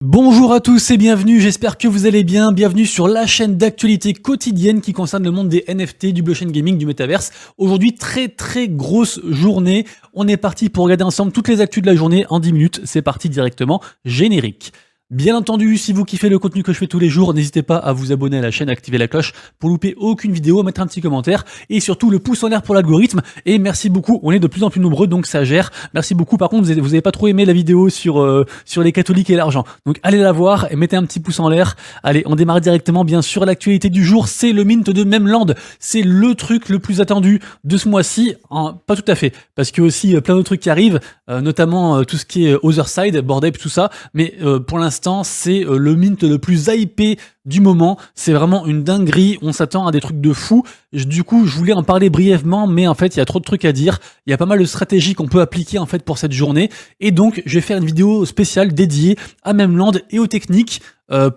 Bonjour à tous et bienvenue, j'espère que vous allez bien. Bienvenue sur la chaîne d'actualité quotidienne qui concerne le monde des NFT, du blockchain gaming, du metaverse. Aujourd'hui, très grosse journée. On est parti pour regarder ensemble toutes les actus de la journée en 10 minutes. C'est parti directement, générique. Bien entendu, si vous kiffez le contenu que je fais tous les jours, n'hésitez pas à vous abonner à la chaîne, à activer la cloche pour louper aucune vidéo, mettre un petit commentaire et surtout le pouce en l'air pour l'algorithme. Et merci beaucoup, on est de plus en plus nombreux donc ça gère. Merci beaucoup. Par contre, vous avez pas trop aimé la vidéo sur les catholiques et l'argent. Donc allez la voir et mettez un petit pouce en l'air. Allez, on démarre directement. Bien sûr, l'actualité du jour, c'est le mint de Memland. C'est le truc le plus attendu de ce mois-ci. Pas tout à fait, parce qu'il y a aussi plein d'autres trucs qui arrivent, notamment tout ce qui est Otherside, Bored Ape, tout ça. Mais pour l'instant, c'est le mint le plus hypé du moment. C'est vraiment une dinguerie. On s'attend à des trucs de fou. Du coup, je voulais en parler brièvement, mais en fait, il y a trop de trucs à dire. Il y a pas mal de stratégies qu'on peut appliquer en fait pour cette journée. Et donc, je vais faire une vidéo spéciale dédiée à Memland et aux techniques.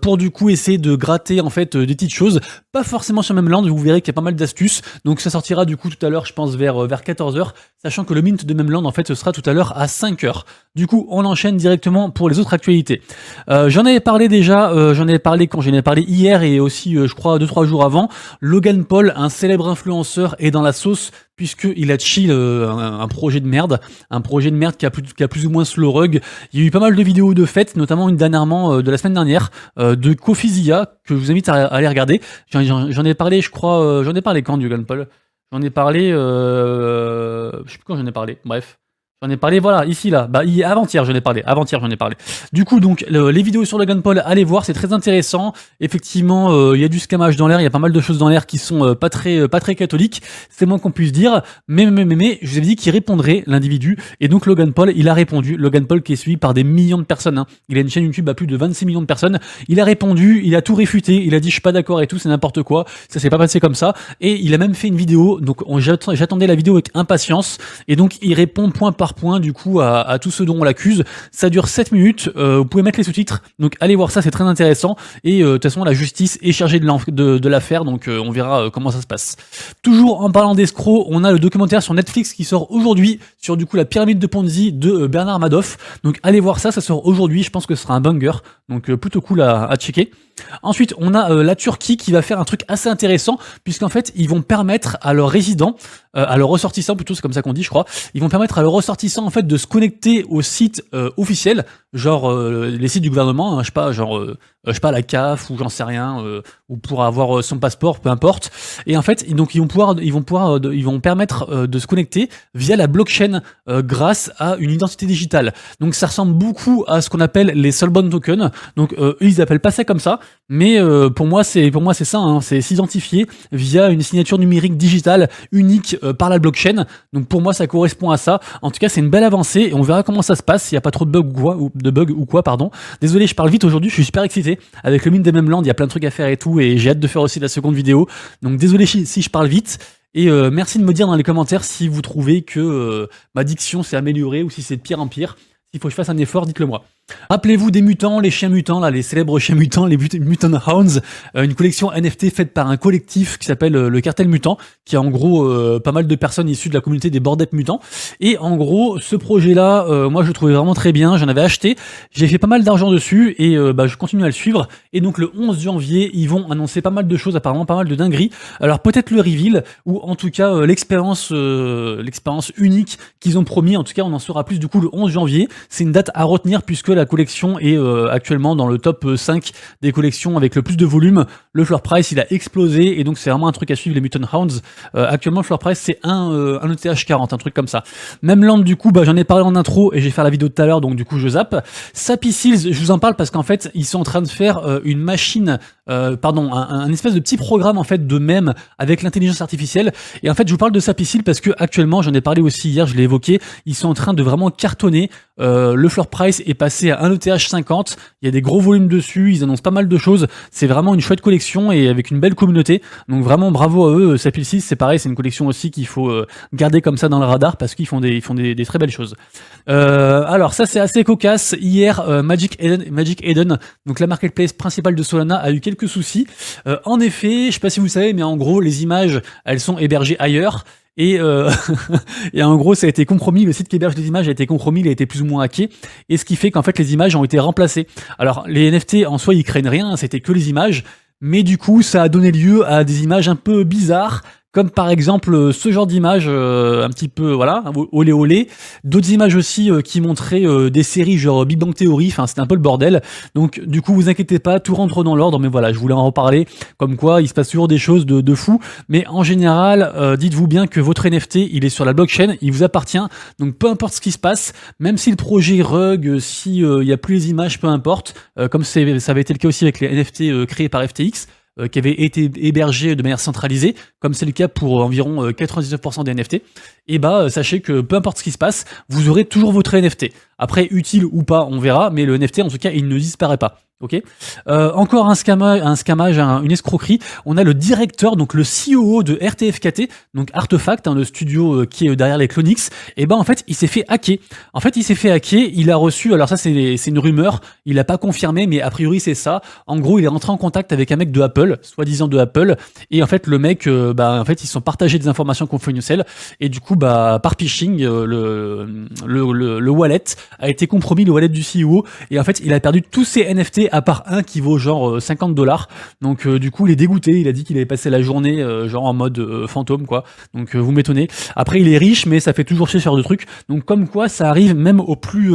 Pour du coup essayer de gratter en fait des petites choses, pas forcément sur Memland, vous verrez qu'il y a pas mal d'astuces, donc ça sortira du coup tout à l'heure je pense vers 14h, sachant que le mint de Memland en fait ce sera tout à l'heure à 5h. Du coup on enchaîne directement pour les autres actualités. J'en avais parlé déjà, j'en avais parlé hier et aussi je crois 2-3 jours avant. Logan Paul, un célèbre influenceur, est dans la sauce puisqu'il a chill un projet de merde qui a plus ou moins slow rug. Il y a eu pas mal de vidéos de fêtes, notamment une dernièrement de la semaine dernière, de Kofizia, que je vous invite à aller regarder. J'en ai parlé, je crois, j'en ai parlé quand du Logan Paul? J'en ai parlé, je sais plus quand j'en ai parlé, bref. J'en ai parlé, voilà, ici, là. Avant-hier, j'en ai parlé. Du coup, donc, les vidéos sur Logan Paul, allez voir, c'est très intéressant. Effectivement, il y a du scamage dans l'air, il y a pas mal de choses dans l'air qui sont pas très catholiques. C'est moins qu'on puisse dire. Mais, je vous avais dit qu'il répondrait, l'individu. Et donc, Logan Paul, il a répondu. Logan Paul qui est suivi par des millions de personnes, hein. Il a une chaîne YouTube à plus de 26 millions de personnes. Il a répondu, il a tout réfuté, il a dit je suis pas d'accord et tout, c'est n'importe quoi. Ça s'est pas passé comme ça. Et il a même fait une vidéo. Donc, j'attendais la vidéo avec impatience. Et donc, il répond point par point du coup à tout ce dont on l'accuse. Ça dure 7 minutes, vous pouvez mettre les sous-titres, donc allez voir ça, c'est très intéressant. Et de toute façon la justice est chargée de l'affaire, donc on verra comment ça se passe. Toujours en parlant d'escrocs, on a le documentaire sur Netflix qui sort aujourd'hui sur du coup la pyramide de Ponzi de Bernard Madoff. Donc allez voir ça, ça sort aujourd'hui, je pense que ce sera un banger, donc plutôt cool à checker. Ensuite, on a la Turquie qui va faire un truc assez intéressant, puisqu'en fait, ils vont permettre à leurs résidents, à leurs ressortissants plutôt, c'est comme ça qu'on dit, je crois, ils vont permettre à leurs ressortissants en fait de se connecter aux sites officiels, genre les sites du gouvernement, hein, je sais pas la CAF ou j'en sais rien, ou pour avoir son passeport, peu importe. Et en fait, donc ils vont permettre de se connecter via la blockchain grâce à une identité digitale. Donc ça ressemble beaucoup à ce qu'on appelle les soulbound tokens. Donc eux, ils appellent pas ça comme ça, mais pour moi c'est ça, hein, c'est s'identifier via une signature numérique digitale unique par la blockchain. Donc pour moi ça correspond à ça. En tout cas c'est une belle avancée et on verra comment ça se passe, s'il n'y a pas trop de bugs ou quoi, pardon. Désolé, je parle vite aujourd'hui, je suis super excité. Avec le mint de Memland, il y a plein de trucs à faire et tout, et j'ai hâte de faire aussi la seconde vidéo. Donc désolé si je parle vite. Et merci de me dire dans les commentaires si vous trouvez que ma diction s'est améliorée ou si c'est de pire en pire. S'il faut que je fasse un effort, dites-le moi. Rappelez-vous des mutants, les chiens mutants, là, les célèbres chiens mutants, les Mutant Hounds, une collection NFT faite par un collectif qui s'appelle le Cartel Mutant, qui a en gros pas mal de personnes issues de la communauté des Bored Ape mutants. Et en gros, ce projet-là, moi je le trouvais vraiment très bien, j'en avais acheté, j'ai fait pas mal d'argent dessus et je continue à le suivre. Et donc le 11 janvier, ils vont annoncer pas mal de choses, apparemment pas mal de dingueries. Alors peut-être le reveal, ou en tout cas l'expérience unique qu'ils ont promis. En tout cas, on en saura plus du coup le 11 janvier. C'est une date à retenir puisque la collection est actuellement dans le top 5 des collections avec le plus de volume. Le floor price il a explosé et donc c'est vraiment un truc à suivre, les Mutant Hounds. Actuellement le floor price c'est un ETH 40, un truc comme ça. Memland du coup j'en ai parlé en intro et j'ai fait la vidéo tout à l'heure, donc du coup je zappe. Sappy Seals, je vous en parle parce qu'en fait ils sont en train de faire une machine, un espèce de petit programme en fait de mème avec l'intelligence artificielle. Et en fait je vous parle de Sappy Seals parce que actuellement, j'en ai parlé aussi hier, je l'ai évoqué, ils sont en train de vraiment cartonner. Le floor price est passé à 1 ETH 50, il y a des gros volumes dessus, ils annoncent pas mal de choses, c'est vraiment une chouette collection et avec une belle communauté, donc vraiment bravo à eux. Sappy Seals, c'est pareil, c'est une collection aussi qu'il faut garder comme ça dans le radar parce qu'ils font des très belles choses. Alors ça c'est assez cocasse, hier Magic Eden, donc la marketplace principale de Solana, a eu quelques soucis. En effet, je sais pas si vous savez, mais en gros les images elles sont hébergées ailleurs. Et, et en gros, ça a été compromis. Le site qui héberge les images a été compromis, il a été plus ou moins hacké. Et ce qui fait qu'en fait, les images ont été remplacées. Alors, les NFT en soi, ils craignent rien, c'était que les images. Mais du coup, ça a donné lieu à des images un peu bizarres, comme par exemple ce genre d'image un petit peu, voilà, olé olé. D'autres images aussi qui montraient des séries genre Big Bang Theory, enfin c'était un peu le bordel. Donc du coup, vous inquiétez pas, tout rentre dans l'ordre, mais voilà, je voulais en reparler, comme quoi il se passe toujours des choses de fou. Mais en général, dites-vous bien que votre NFT, il est sur la blockchain, il vous appartient, donc peu importe ce qui se passe, même si le projet rug, si il y a plus les images, peu importe, comme ça avait été le cas aussi avec les NFT créés par FTX, qui avaient été hébergés de manière centralisée, comme c'est le cas pour environ 99% des NFT, et bah sachez que peu importe ce qui se passe, vous aurez toujours votre NFT. Après, utile ou pas, on verra, mais le NFT, en tout cas, il ne disparaît pas. Ok. Encore un scamage, une escroquerie. On a le directeur, donc le COO de RTFKT, donc Artefact, le studio qui est derrière les Clonix. Et ben en fait, il s'est fait hacker. Il a reçu, alors ça c'est une rumeur, il a pas confirmé, mais a priori c'est ça. En gros, il est rentré en contact avec un mec de Apple, soi-disant de Apple, et en fait le mec, en fait ils se sont partagés des informations confidentielles, et du coup par phishing, le wallet a été compromis, le wallet du CEO, et en fait il a perdu tous ses NFT à part un qui vaut genre $50. Donc du coup il est dégoûté, il a dit qu'il avait passé la journée genre en mode fantôme quoi. Donc vous m'étonnez. Après il est riche mais ça fait toujours chier ce genre de truc. Donc comme quoi ça arrive même aux plus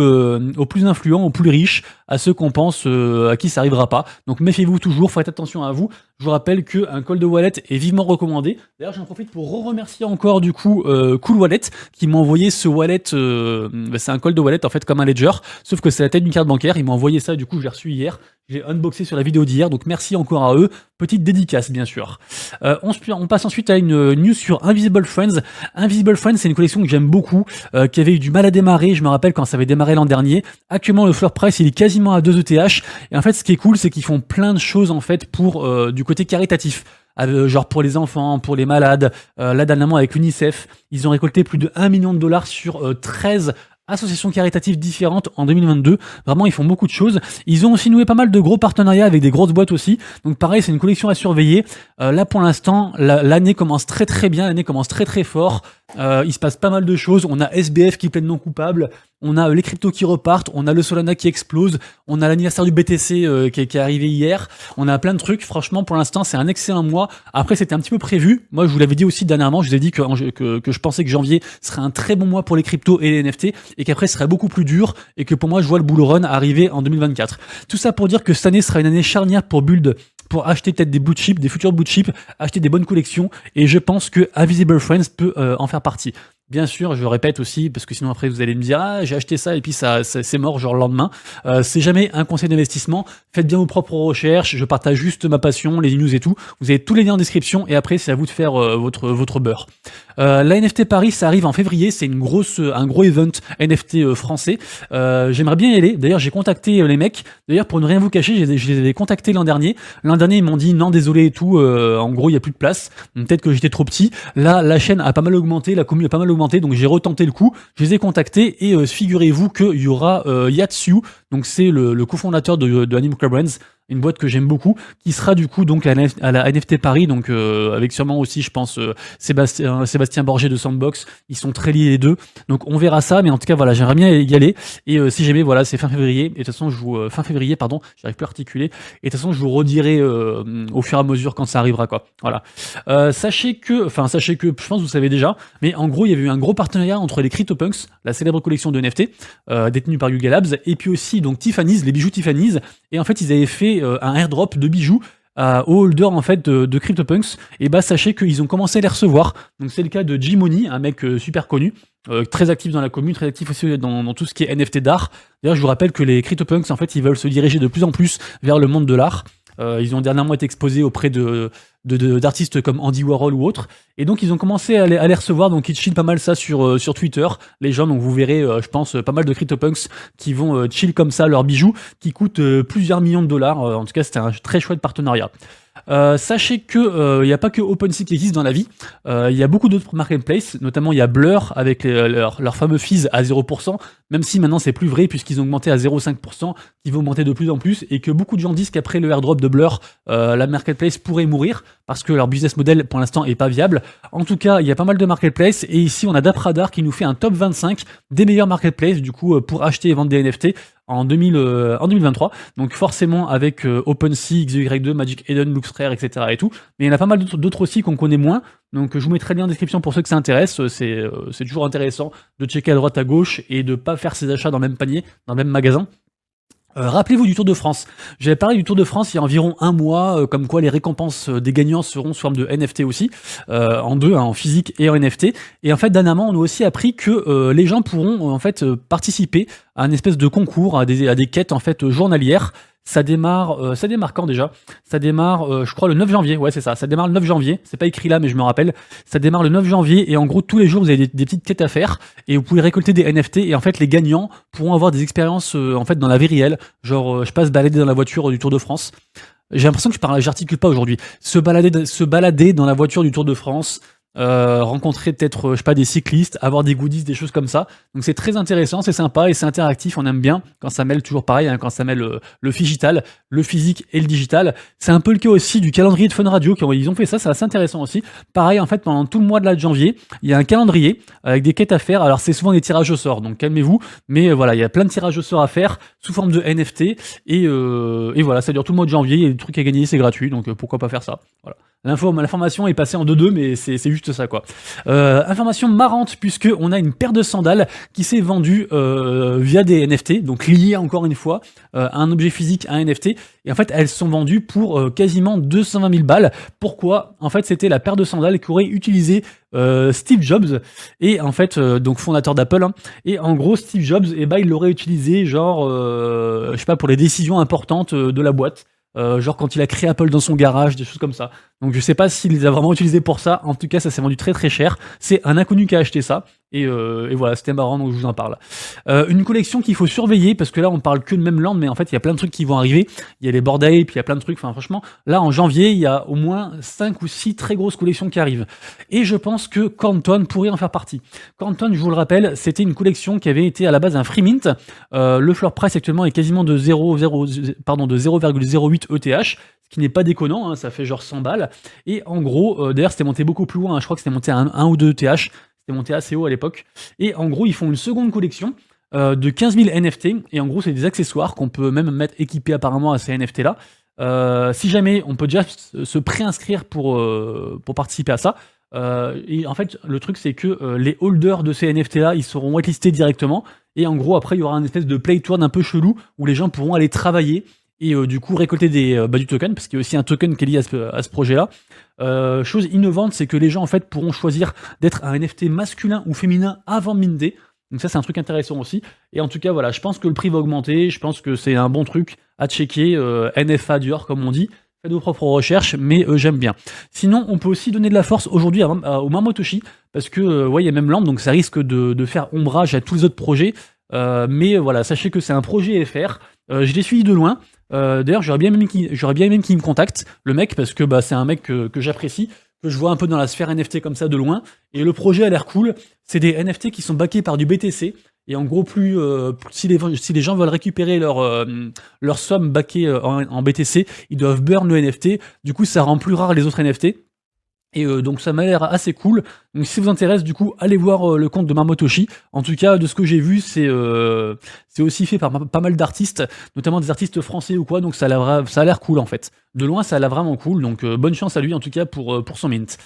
influents, aux plus riches, à ceux qu'on pense à qui ça arrivera pas. Donc méfiez-vous toujours, faites attention à vous. Je vous rappelle qu'un cold wallet est vivement recommandé. D'ailleurs j'en profite pour remercier encore du coup Cool Wallet qui m'a envoyé ce wallet, c'est un cold wallet en fait comme un ledger, sauf que c'est la tête d'une carte bancaire. Il m'a envoyé ça, du coup je l'ai reçu hier. J'ai unboxé sur la vidéo d'hier, donc merci encore à eux. Petite dédicace, bien sûr. On passe ensuite à une news sur Invisible Friends. Invisible Friends, c'est une collection que j'aime beaucoup, qui avait eu du mal à démarrer. Je me rappelle quand ça avait démarré l'an dernier. Actuellement, le floor price, il est quasiment à 2 ETH. Et en fait, ce qui est cool, c'est qu'ils font plein de choses, en fait, pour du côté caritatif. Genre pour les enfants, pour les malades. Là, dernièrement, avec l'UNICEF, ils ont récolté plus de $1 million sur 13 associations caritatives différentes en 2022. Vraiment, ils font beaucoup de choses. Ils ont aussi noué pas mal de gros partenariats avec des grosses boîtes aussi. Donc pareil, c'est une collection à surveiller. Là, pour l'instant, l'année commence très très bien. L'année commence très très fort. Il se passe pas mal de choses. On a SBF qui plaide non coupable. On a les cryptos qui repartent. On a le Solana qui explose. On a l'anniversaire du BTC qui est arrivé hier. On a plein de trucs. Franchement, pour l'instant, c'est un excellent mois. Après, c'était un petit peu prévu. Moi, je vous l'avais dit aussi dernièrement. Je vous ai dit que je pensais que janvier serait un très bon mois pour les cryptos et les NFT et qu'après, ce serait beaucoup plus dur et que pour moi, je vois le bull run arriver en 2024. Tout ça pour dire que cette année sera une année charnière pour Build, pour acheter peut-être des blue chips, des futurs blue chips, acheter des bonnes collections, et je pense que Invisible Friends peut en faire partie. Bien sûr, je répète aussi, parce que sinon après vous allez me dire « Ah, j'ai acheté ça et puis ça c'est mort genre le lendemain ». C'est jamais un conseil d'investissement. Faites bien vos propres recherches, je partage juste ma passion, les news et tout. Vous avez tous les liens en description et après c'est à vous de faire votre beurre. La NFT Paris, ça arrive en février, c'est un gros event NFT français. J'aimerais bien y aller. D'ailleurs, j'ai contacté les mecs. D'ailleurs, pour ne rien vous cacher, je les avais contactés l'an dernier. L'an dernier, ils m'ont dit non, désolé et tout. En gros, il y a plus de place. Peut-être que j'étais trop petit. Là, la chaîne a pas mal augmenté, la commune a pas mal augmenté, donc j'ai retenté le coup. Je les ai contactés et figurez-vous qu'il y aura Yatsu, donc c'est le cofondateur de Animoca Brands, une boîte que j'aime beaucoup, qui sera du coup donc à la NFT Paris, donc avec sûrement aussi, je pense, Sébastien Borget de Sandbox. Ils sont très liés les deux, donc on verra ça. Mais en tout cas, voilà, j'aimerais bien y aller. Et si jamais, voilà, c'est fin février. Et de toute façon, fin février, pardon, j'arrive plus à articuler. Et de toute façon, je vous redirai au fur et à mesure quand ça arrivera, quoi. Voilà. Sachez que, je pense que vous savez déjà, mais en gros, il y avait eu un gros partenariat entre les CryptoPunks, la célèbre collection de NFT détenue par Yuga Labs, et puis aussi donc Tiffany's, les bijoux Tiffany's. Et en fait, ils avaient fait un airdrop de bijoux aux holders en fait de CryptoPunks. Et bah sachez qu'ils ont commencé à les recevoir. Donc c'est le cas de Jimony, un mec super connu, très actif dans la commune, très actif aussi dans tout ce qui est NFT d'art. D'ailleurs, je vous rappelle que les CryptoPunks, en fait, ils veulent se diriger de plus en plus vers le monde de l'art. Ils ont dernièrement été exposés auprès d'artistes comme Andy Warhol ou autres, et donc ils ont commencé à les recevoir. Donc ils chill pas mal ça sur Twitter, les gens. Donc vous verrez, je pense, pas mal de CryptoPunks qui vont chill comme ça leurs bijoux qui coûtent plusieurs millions de dollars. En tout cas, c'était un très chouette partenariat. Sachez que il n'y a pas que OpenSea qui existe dans la vie. Il y a beaucoup d'autres marketplaces, notamment il y a Blur avec leur fameux fees à 0%, même si maintenant c'est plus vrai puisqu'ils ont augmenté à 0,5%, qui vont augmenter de plus en plus, et que beaucoup de gens disent qu'après le airdrop de Blur, la marketplace pourrait mourir. parce que leur business model pour l'instant est pas viable. En tout cas, il y a pas mal de marketplaces et ici on a DappRadar qui nous fait un top 25 des meilleurs marketplaces du coup pour acheter et vendre des NFT en 2023. Donc forcément avec OpenSea, XY2, Magic Eden, LooksRare, etc. et tout. Mais il y en a pas mal d'autres aussi qu'on connaît moins. Donc je vous mettrai le lien en description pour ceux que ça intéresse. C'est toujours intéressant de checker à droite à gauche et de pas faire ses achats dans le même panier, dans le même magasin. Rappelez-vous du Tour de France. J'avais parlé du Tour de France il y a environ un mois, comme quoi les récompenses des gagnants seront sous forme de NFT aussi, en deux, hein, en physique et en NFT. Et en fait, dernièrement, on a aussi appris que les gens pourront en fait participer à une espèce de concours, à des quêtes en fait journalières. Ça démarre quand déjà? Ça démarre, je crois, le 9 janvier. Ouais, c'est ça. Ça démarre le 9 janvier. C'est pas écrit là, mais je me rappelle. Ça démarre le 9 janvier. Et en gros, tous les jours, vous avez des petites quêtes à faire. Et vous pouvez récolter des NFT. Et en fait, les gagnants pourront avoir des expériences en fait, dans la vie réelle. Genre, je passe balader dans la voiture du Tour de France. J'ai l'impression que j'articule pas aujourd'hui. Se balader dans la voiture du Tour de France. Rencontrer peut-être, je sais pas, des cyclistes, avoir des goodies, des choses comme ça. Donc c'est très intéressant, c'est sympa et c'est interactif. On aime bien quand ça mêle toujours pareil, hein, quand ça mêle le digital, le physique et le digital. C'est un peu le cas aussi du calendrier de Fun Radio. Ils ont fait ça, c'est assez intéressant aussi. Pareil, en fait, pendant tout le mois de janvier, il y a un calendrier avec des quêtes à faire. Alors c'est souvent des tirages au sort, donc calmez-vous. Mais voilà, il y a plein de tirages au sort à faire sous forme de NFT et voilà, ça dure tout le mois de janvier. Il y a des trucs à gagner, c'est gratuit, donc pourquoi pas faire ça. Voilà. L'information est passée en 2-2, mais c'est juste ça, quoi. Information marrante, puisque on a une paire de sandales qui s'est vendue via des NFT, donc liées encore une fois à un objet physique, à un NFT. Et en fait, elles sont vendues pour quasiment 220 000 balles. Pourquoi? En fait, c'était la paire de sandales qu'aurait utilisé Steve Jobs, et en fait, donc fondateur d'Apple. Hein, et en gros, Steve Jobs, il l'aurait utilisé, genre, je sais pas, pour les décisions importantes de la boîte. Genre quand il a créé Apple dans son garage, des choses comme ça. Donc je sais pas s'il les a vraiment utilisés pour ça. En tout cas, ça s'est vendu très très cher. C'est un inconnu qui a acheté ça. Et voilà, c'était marrant, donc je vous en parle. Une collection qu'il faut surveiller, parce que là on parle que de Memeland, mais en fait il y a plein de trucs qui vont arriver. Il y a les Bored Ape, puis il y a plein de trucs. Enfin franchement, là en janvier, il y a au moins 5 ou 6 très grosses collections qui arrivent. Et je pense que Cornton pourrait en faire partie. Cornton, je vous le rappelle, c'était une collection qui avait été à la base un free mint. Le floor price actuellement est quasiment de 0,08 ETH. Ce qui n'est pas déconnant, hein, ça fait genre 100 balles. Et en gros, d'ailleurs c'était monté beaucoup plus loin, hein, je crois que c'était monté à 1 ou 2 ETH, c'était monté assez haut à l'époque. Et en gros, ils font une seconde collection de 15 000 NFT, et en gros c'est des accessoires qu'on peut même mettre équipés apparemment à ces NFT là. Si jamais, on peut déjà se préinscrire pour participer à ça. Et en fait, le truc c'est que les holders de ces NFT là, ils seront whitelistés directement, et en gros après il y aura une espèce de play to earn un peu chelou, où les gens pourront aller travailler et du coup récolter du token, parce qu'il y a aussi un token qui est lié à ce projet-là. Chose innovante, c'est que les gens en fait pourront choisir d'être un NFT masculin ou féminin avant de minter. Donc ça c'est un truc intéressant aussi. Et en tout cas voilà, je pense que le prix va augmenter, je pense que c'est un bon truc à checker, NFA dur comme on dit. Faites vos propres recherches, mais j'aime bien. Sinon, on peut aussi donner de la force aujourd'hui au Mamotoshi, parce que ouais, il y a même Lamp, donc ça risque de faire ombrage à tous les autres projets. Mais voilà, sachez que c'est un projet FR. Je l'ai suivi de loin. D'ailleurs, j'aurais bien aimé qu'il me contacte, le mec, parce que c'est un mec que j'apprécie, que je vois un peu dans la sphère NFT comme ça de loin. Et le projet a l'air cool. C'est des NFT qui sont backés par du BTC. Et en gros, si les gens veulent récupérer leur somme backée en BTC, ils doivent burn le NFT. Du coup, ça rend plus rare les autres NFT. Et donc ça m'a l'air assez cool. Donc si ça vous intéresse, du coup, allez voir le compte de Mamotoshi. En tout cas, de ce que j'ai vu, c'est aussi fait par pas mal d'artistes, notamment des artistes français ou quoi. Donc ça a l'air cool en fait. De loin, ça a l'air vraiment cool. Donc bonne chance à lui en tout cas pour son mint.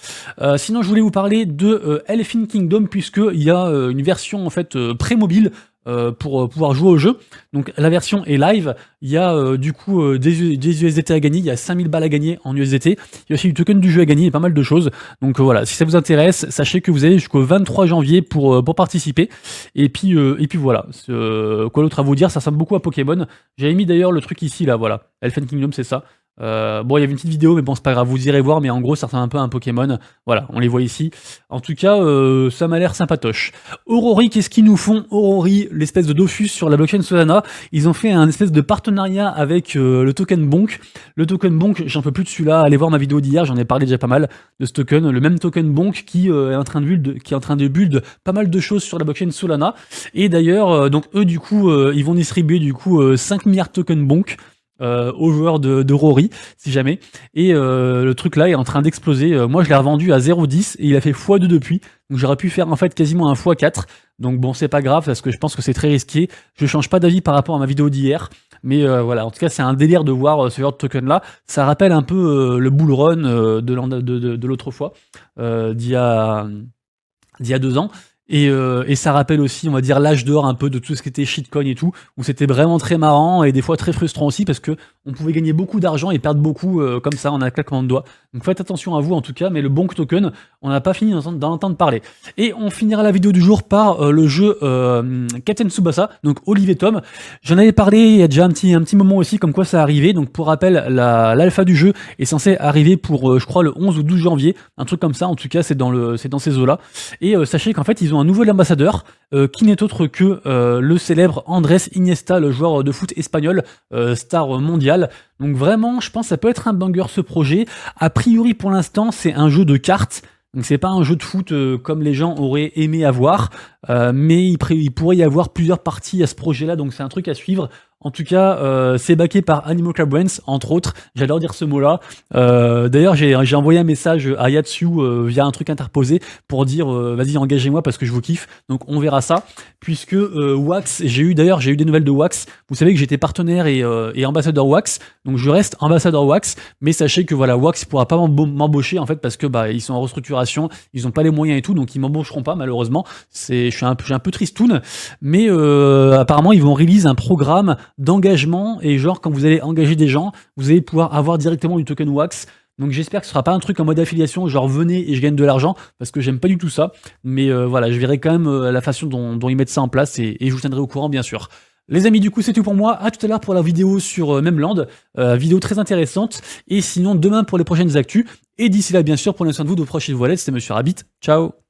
Sinon, je voulais vous parler de Elfin Kingdom, puisqu'il y a une version en fait pré-mobile. Pour pouvoir jouer au jeu. Donc la version est live, il y a du coup des USDT à gagner, il y a 5000 balles à gagner en USDT, il y a aussi du token du jeu à gagner, il y a pas mal de choses. Donc voilà, si ça vous intéresse, sachez que vous avez jusqu'au 23 janvier pour participer. Et puis voilà, quoi d'autre à vous dire, ça ressemble beaucoup à Pokémon. J'avais mis d'ailleurs le truc ici là, voilà, Elfen Kingdom c'est ça. Bon, il y avait une petite vidéo, mais bon, c'est pas grave, vous irez voir, mais en gros, ça ressemble un peu à un Pokémon. Voilà, on les voit ici. En tout cas, ça m'a l'air sympatoche. Aurori, qu'est-ce qu'ils nous font? Aurori, l'espèce de Dofus sur la blockchain Solana, ils ont fait un espèce de partenariat avec le token Bonk. Le token Bonk, j'en peux plus de celui-là, allez voir ma vidéo d'hier, j'en ai parlé déjà pas mal de ce token. Le même token Bonk qui est en train de build pas mal de choses sur la blockchain Solana. Et d'ailleurs, donc eux, du coup, ils vont distribuer du coup 5 milliards de tokens Bonk. aux joueurs de Rory, si jamais. Et le truc là est en train d'exploser. Moi, je l'ai revendu à 0,10 et il a fait x2 depuis. Donc j'aurais pu faire en fait quasiment un x4. Donc bon, c'est pas grave parce que je pense que c'est très risqué. Je change pas d'avis par rapport à ma vidéo d'hier. Mais voilà, en tout cas, c'est un délire de voir ce genre de token là. Ça rappelle un peu le bull run de l'autre fois, d'il y a 2 ans. Et ça rappelle aussi, on va dire, l'âge d'or un peu de tout ce qui était shitcoin et tout, où c'était vraiment très marrant et des fois très frustrant aussi parce que on pouvait gagner beaucoup d'argent et perdre beaucoup comme ça en un claquement de doigts. Donc faites attention à vous en tout cas, mais le Bonk Token, on n'a pas fini d'en entendre parler. Et on finira la vidéo du jour par le jeu Katen Tsubasa, donc Olivier Tom. J'en avais parlé il y a déjà un petit moment aussi, comme quoi ça arrivait. Donc pour rappel, l'alpha du jeu est censé arriver pour, je crois, le 11 ou 12 janvier, un truc comme ça. En tout cas, c'est dans ces eaux-là. Et sachez qu'en fait, ils ont un nouvel ambassadeur qui n'est autre que le célèbre Andrés Iniesta, le joueur de foot espagnol, star mondial. Donc vraiment, je pense que ça peut être un banger ce projet. A priori, pour l'instant, c'est un jeu de cartes. Donc c'est pas un jeu de foot comme les gens auraient aimé avoir, mais il pourrait y avoir plusieurs parties à ce projet-là, donc c'est un truc à suivre. En tout cas, c'est backé par Animal Club Brains, entre autres. J'adore dire ce mot-là. D'ailleurs, j'ai envoyé un message à Yatsu via un truc interposé pour dire vas-y, engagez-moi parce que je vous kiffe. Donc on verra ça. Puisque Wax, j'ai eu des nouvelles de Wax. Vous savez que j'étais partenaire et ambassadeur Wax. Donc je reste ambassadeur Wax. Mais sachez que voilà, Wax pourra pas m'embaucher en fait parce que ils sont en restructuration, ils ont pas les moyens et tout, donc ils m'embaucheront pas malheureusement. Je suis un peu tristoun. Mais apparemment, ils vont release un programme d'engagement et genre quand vous allez engager des gens, vous allez pouvoir avoir directement du token Wax. Donc j'espère que ce sera pas un truc en mode affiliation, genre venez et je gagne de l'argent, parce que j'aime pas du tout ça. Mais voilà, je verrai quand même la façon dont ils mettent ça en place et je vous tiendrai au courant bien sûr. Les amis, du coup, c'est tout pour moi. À tout à l'heure pour la vidéo sur Memland. Vidéo très intéressante. Et sinon, demain pour les prochaines actus. Et d'ici là, bien sûr, prenez soin de vous, de vos proches et de vos wallets. C'était Monsieur Rabbit. Ciao.